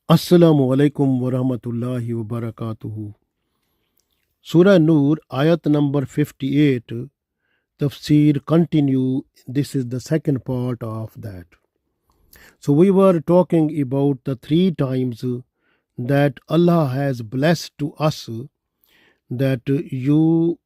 Assalamu alaikum wa rahmatullahi wa barakatuhu. Surah Noor Ayat number 58. Tafseer continue. This is the second part of that. So we were talking about the three times that Allah has blessed to us, that your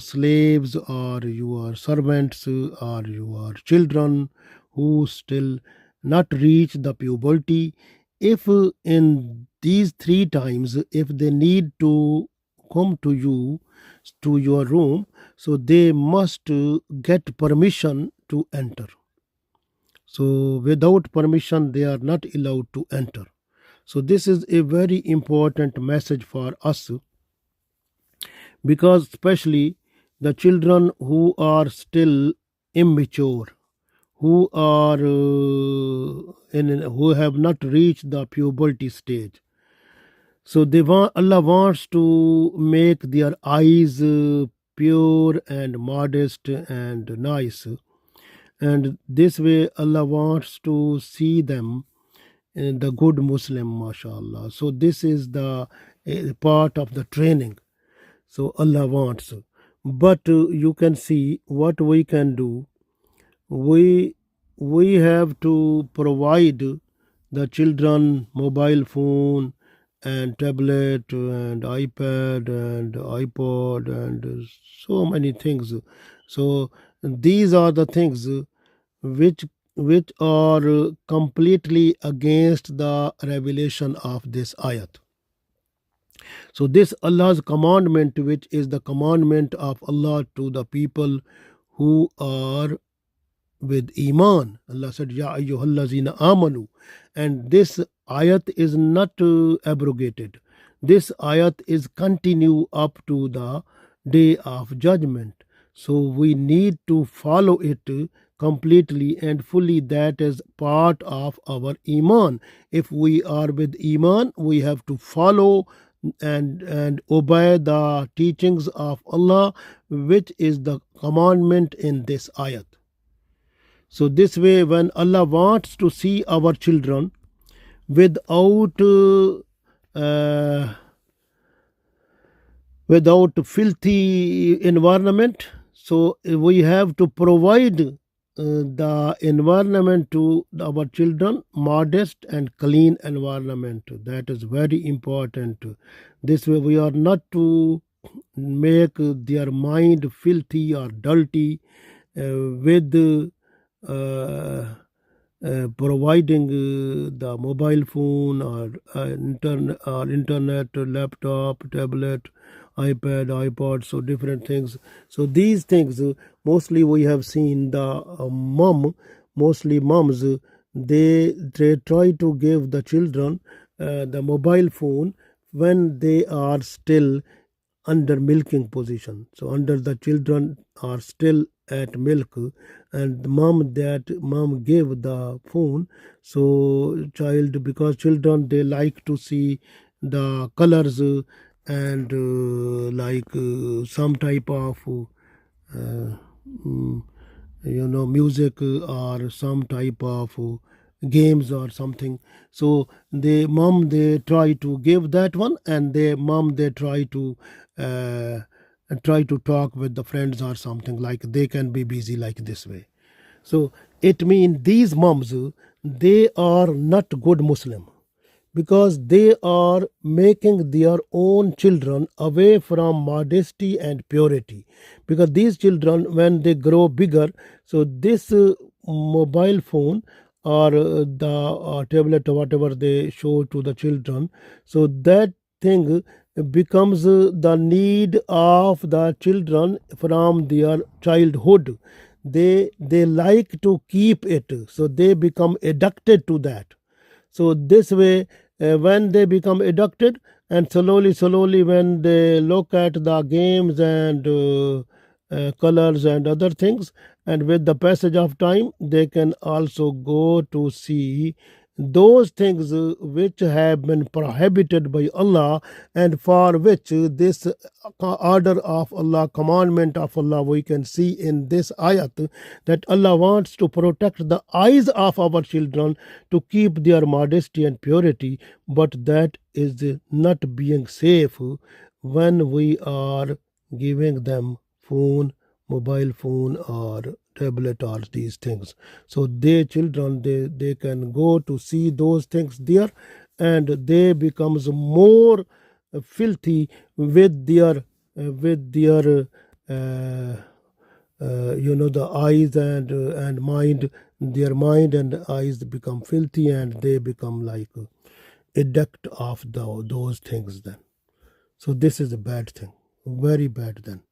slaves or your servants or your children who still not reach the puberty, if in these three times if they need to come to you to your room, so they must get permission to enter. So without permission they are not allowed to enter. So this is a very important message for us, because especially the children who are still immature, who are who have not reached the puberty stage, so Allah wants to make their eyes pure and modest and nice, and this way Allah wants to see them in the good Muslim, mashallah. So this is the part of the training. So Allah wants, but you can see what we can do. We have to provide the children mobile phone and tablet and iPad and iPod and so many things. So these are the things which are completely against the revelation of this ayat. So this Allah's commandment, which is the commandment of Allah to the people who are with Iman. Allah said, Ya ayyuhallazina amanu. And this ayat is not abrogated. This ayat is continue up to the day of judgment. So we need to follow it completely and fully. That is part of our Iman. If we are with Iman, we have to follow and obey the teachings of Allah, which is the commandment in this ayat. So this way, when Allah wants to see our children without filthy environment, so we have to provide the environment to our children, modest and clean environment. That is very important. This way we are not to make their mind filthy or dirty with providing the mobile phone or internet, laptop, tablet, iPad, iPod, so different things. So these things mostly we have seen the mostly moms, they try to give the children the mobile phone when they are still under milking position. So under the children are still at milk, and mom gave the phone. So child, because children they like to see the colors and some type of music or some type of games or something. So they try to give that one, and they try to talk with the friends or something, like they can be busy like this way. So it means these moms, they are not good Muslim, because they are making their own children away from modesty and purity. Because these children, when they grow bigger, so this mobile phone or the tablet or whatever they show to the children, so that thing becomes the need of the children from their childhood. They like to keep it, so they become addicted to that. So this way, when they become addicted, and slowly when they look at the games and colors and other things, and with the passage of time they can also go to see those things which have been prohibited by Allah, and for which this order of Allah, commandment of Allah, we can see in this ayat that Allah wants to protect the eyes of our children to keep their modesty and purity, but that is not being safe when we are giving them phone, mobile phone, or tablet, or these things. So their children, they can go to see those things there, and they becomes more filthy with their uh, the eyes and mind. Their mind and eyes become filthy, and they become like addict of those things then. So this is a bad thing, very bad then.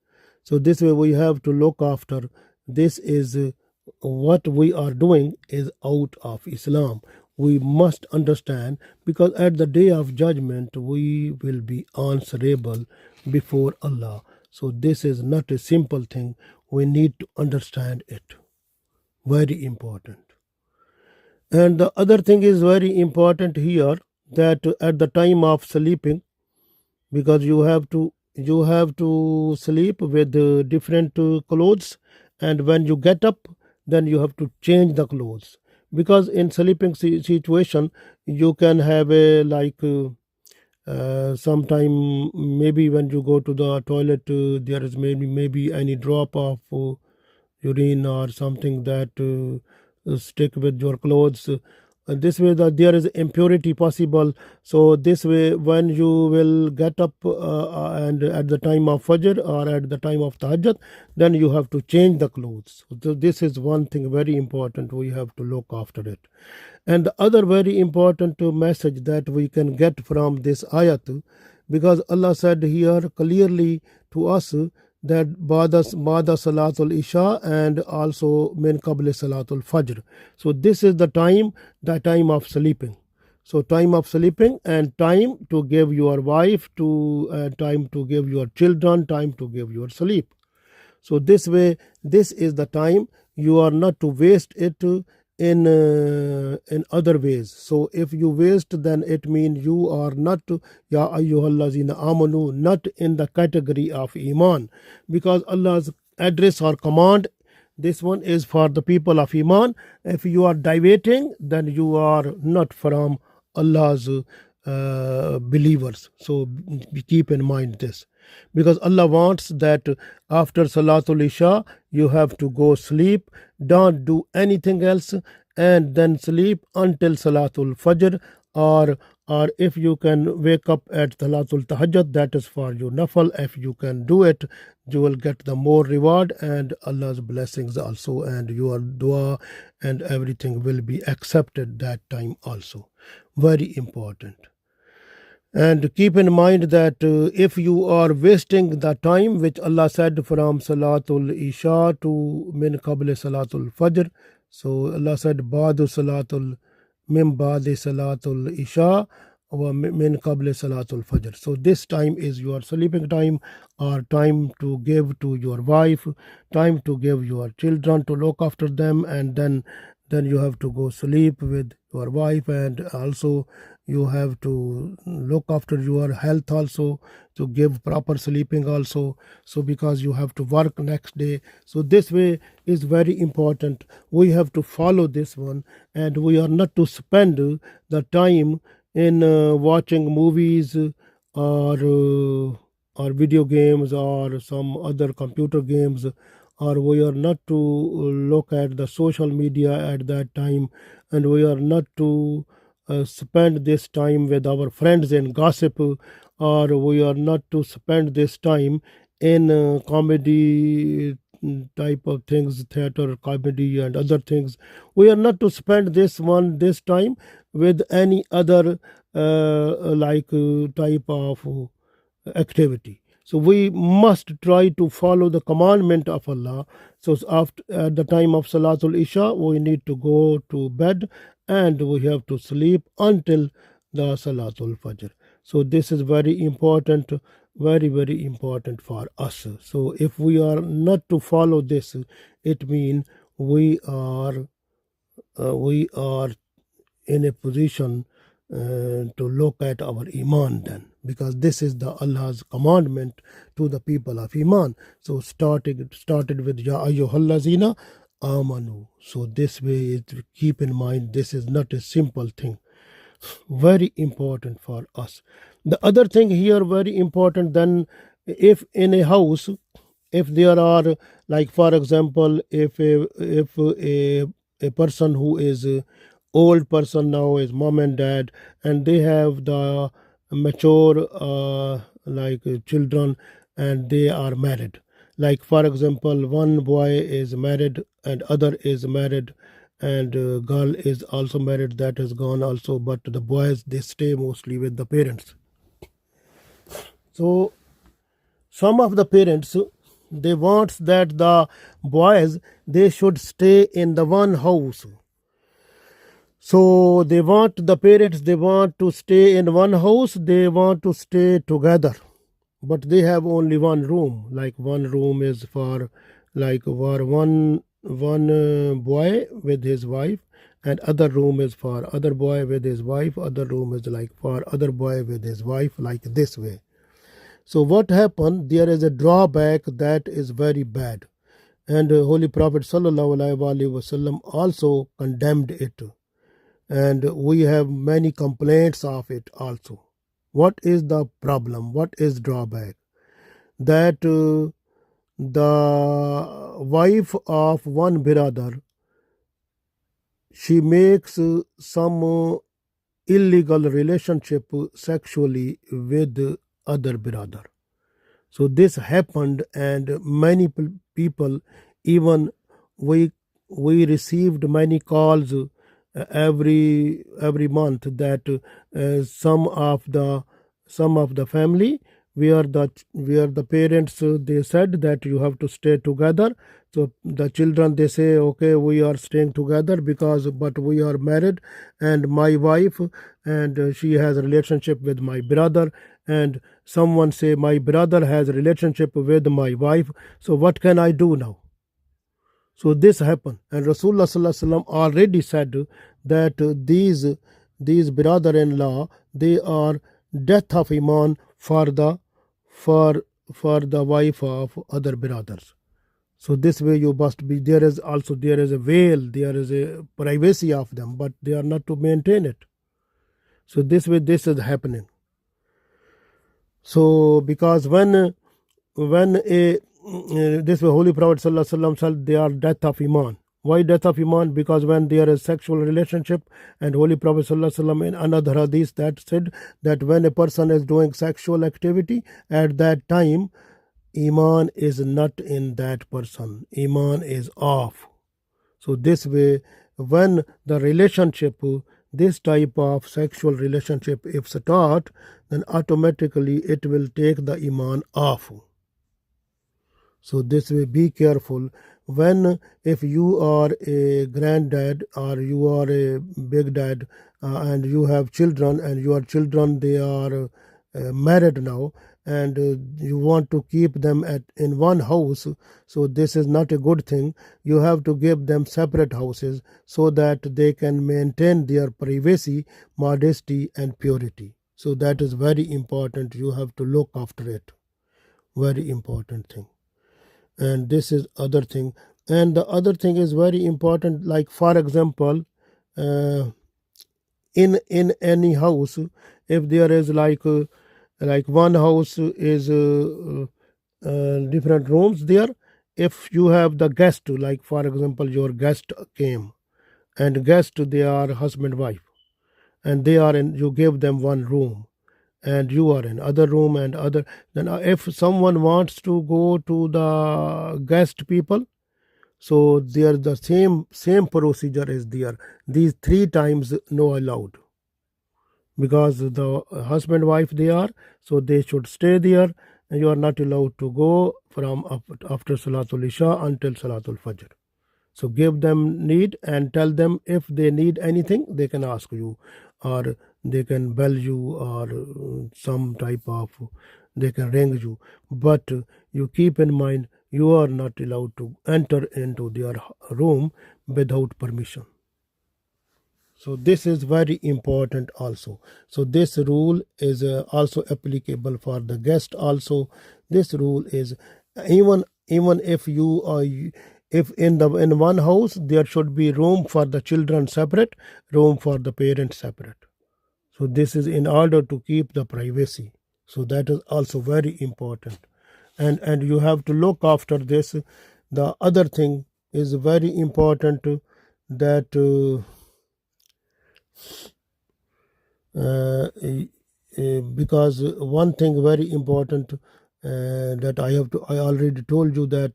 So this way we have to look after. This is what we are doing is out of Islam. We must understand, because at the day of judgment we will be answerable before Allah. So this is not a simple thing. We need to understand it. Very important. And the other thing is very important here, that at the time of sleeping, because you have to sleep with different clothes, and when you get up, then you have to change the clothes, because in sleeping situation you can have a like sometime, maybe when you go to the toilet, there is maybe any drop of urine or something that stick with your clothes. This way that there is impurity possible. So this way, when you will get up and at the time of Fajr or at the time of Tahajjud, then you have to change the clothes. So this is one thing very important. We have to look after it. And the other very important message that we can get from this ayat, because Allah said here clearly to us that Bada Salatul Isha and also Min Qabli Salatul Fajr. So this is the time of sleeping. So time of sleeping, and time to give your wife, to time to give your children, time to give your sleep. So this way, this is the time. You are not to waste it in other ways. So if you waste, then it means you are not ya ayyuhallazina amanu, not in the category of iman, because Allah's address or command, this one is for the people of iman. If you are deviating, then you are not from Allah's believers. So keep in mind this, because Allah wants that after Salatul Isha you have to go sleep, don't do anything else, and then sleep until Salatul Fajr, or if you can wake up at Salatul Tahajjud, that is for you nafal. If you can do it, you will get the more reward and Allah's blessings also, and your dua and everything will be accepted that time also. Very important. And keep in mind that if you are wasting the time which Allah said from Salatul Isha to Min Qabli Salatul Fajr, so Allah said Ba'du Salatul Min Ba'di Salatul Isha wa Min Qabli Salatul Fajr. So this time is your sleeping time, or time to give to your wife, time to give your children to look after them, and then you have to go sleep with your wife, and also you have to look after your health also, to give proper sleeping also, so because you have to work next day. So this way is very important. We have to follow this one, and we are not to spend the time in watching movies or video games or some other computer games, or we are not to look at the social media at that time, and we are not to spend this time with our friends in gossip, or we are not to spend this time in comedy type of things, theater, comedy, and other things. We are not to spend this time with any other type of activity. So we must try to follow the commandment of Allah. So after at the time of Salatul Isha, we need to go to bed, and we have to sleep until the Salatul Fajr. So this is very important, very very important for us. So if we are not to follow this, it means we are in a position to look at our iman then, because this is the Allah's commandment to the people of iman. So started with ya ayyuhallazina amanu. So this way, keep in mind, this is not a simple thing, very important for us. The other thing here very important, then, if in a house, if there are, like for example, if a person who is old person now is mom and dad, and they have the mature children, and they are married, like for example one boy is married and other is married, and girl is also married, that is gone also, but the boys, they stay mostly with the parents. So some of the parents, they want that the boys, they should stay in the one house. So they want, the parents, they want to stay in one house, they want to stay together, but they have only one room. Like one room is for one boy with his wife, and other room is for other boy with his wife, other room is like for other boy with his wife, like this way. So what happened, there is a drawback that is very bad, and Holy Prophet sallallahu alaihi wasallam also condemned it, and we have many complaints of it also. What is the problem? What is drawback? That the wife of one brother, she makes some illegal relationship sexually with other brother. So this happened, and many people, even we received many calls every month, that some of the family, where the parents, they said that you have to stay together. So the children, they say, okay, we are staying together but we are married, and my wife, and she has a relationship with my brother, and someone say my brother has a relationship with my wife, so what can I do now? So this happened, and Rasulullah sallallahu alaihi wasallam already said that these brother-in-law, they are death of iman for the wife of other brothers. So this way you must be, there is a veil, there is a privacy of them, but they are not to maintain it. So this way this is happening. So because when this way Holy Prophet sallallahu alaihi wasallam said they are death of iman. Why death of iman? Because when there is sexual relationship, and Holy Prophet sallallahu alaihi wasallam in another hadith that said that when a person is doing sexual activity, at that time iman is not in that person, iman is off. So this way, when the relationship, this type of sexual relationship, if start, then automatically it will take the iman off. So this way, be careful. If you are a granddad or you are a big dad, and you have children, and your children, they are married now, and you want to keep them in one house, so this is not a good thing. You have to give them separate houses so that they can maintain their privacy, modesty, and purity. So that is very important. You have to look after it. Very important thing. And this is other thing, and the other thing is very important, like for example, in any house, if there is like one house is different rooms there, if you have the guest, like for example your guest came, and guest, they are husband wife, and they are in, you give them one room, and you are in other room, and other, then if someone wants to go to the guest people, so there the same procedure is there. These 3 times no allowed, because the husband wife they are, so they should stay there, and you are not allowed to go from after Salatul Isha until Salatul Fajr. So give them need, and tell them if they need anything, they can ask you, or they can bell you, or some type of, they can ring you. But you keep in mind, you are not allowed to enter into their room without permission. So this is very important also. So this rule is also applicable for the guest also. This rule is even if you are, if in one house there should be room for the children separate, room for the parents separate. So this is in order to keep the privacy. So that is also very important. And you have to look after this. The other thing is very important, that because one thing very important, that I already told you that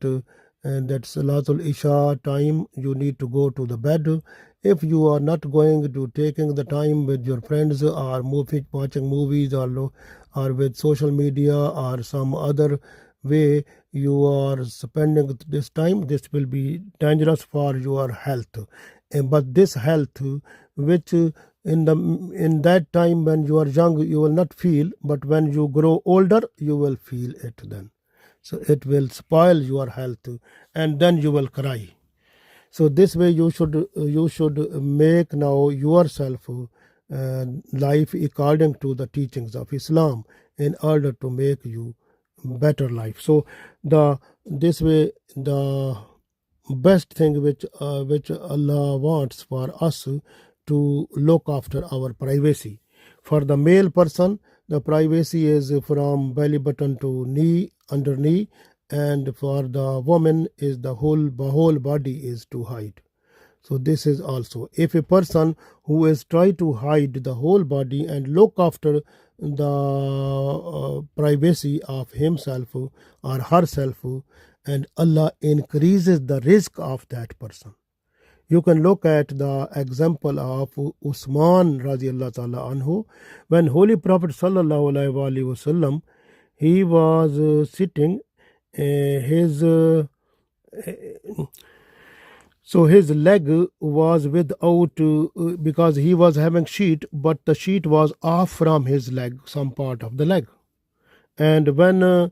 that Salatul Isha time you need to go to the bed. If you are not going to taking the time with your friends or watching movies, or with social media or some other way you are spending this time, this will be dangerous for your health. But this health, which in that time when you are young you will not feel, but when you grow older you will feel it then. So it will spoil your health, and then you will cry. So this way you should make now yourself life according to the teachings of Islam, in order to make you better life. So the this way the best thing which Allah wants for us to look after our privacy. For the male person, the privacy is from belly button to knee, under knee, and for the woman is the whole body is to hide. So this is also, if a person who is try to hide the whole body and look after the privacy of himself or herself, and Allah increases the risk of that person. You can look at the example of Usman radiallahu ta'ala anhu, when Holy Prophet sallallahu alaihi wasallam, he was sitting, his so his leg was without, because he was having sheet, but the sheet was off from his leg, some part of the leg. And when Abu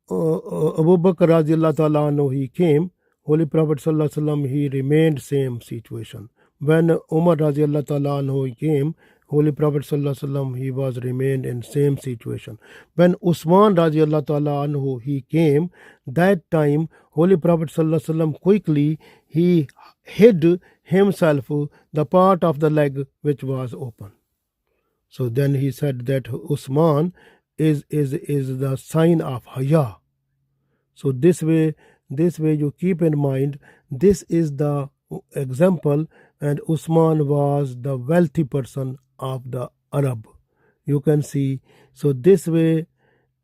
Bakr radiallahu ta'ala anhu, he came, Holy Prophet sallallahu alaihi wasallam, he remained same situation. When Umar radiallahu ta'ala anhu, he came, Holy Prophet sallallahu alaihi wasallam, he was remained in same situation. When Usman radiallahu ta'ala anhu, he came, that time Holy Prophet sallallahu alaihi wasallam quickly he hid himself the part of the leg which was open. So then he said that Usman is the sign of Haya. So this way you keep in mind, this is the example, and Usman was the wealthy person of the Arab. You can see. So this way,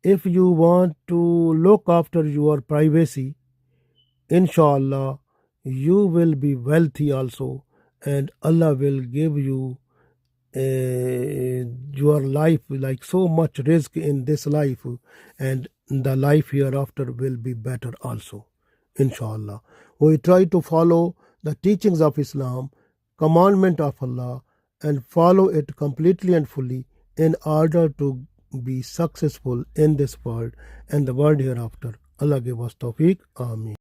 if you want to look after your privacy, inshallah, you will be wealthy also, and Allah will give you your life like so much risk in this life, and the life hereafter will be better also, inshallah. We try to follow the teachings of Islam, commandment of Allah, and follow it completely and fully, in order to be successful in this world and the world hereafter. Allah give us tawfiq. Ameen.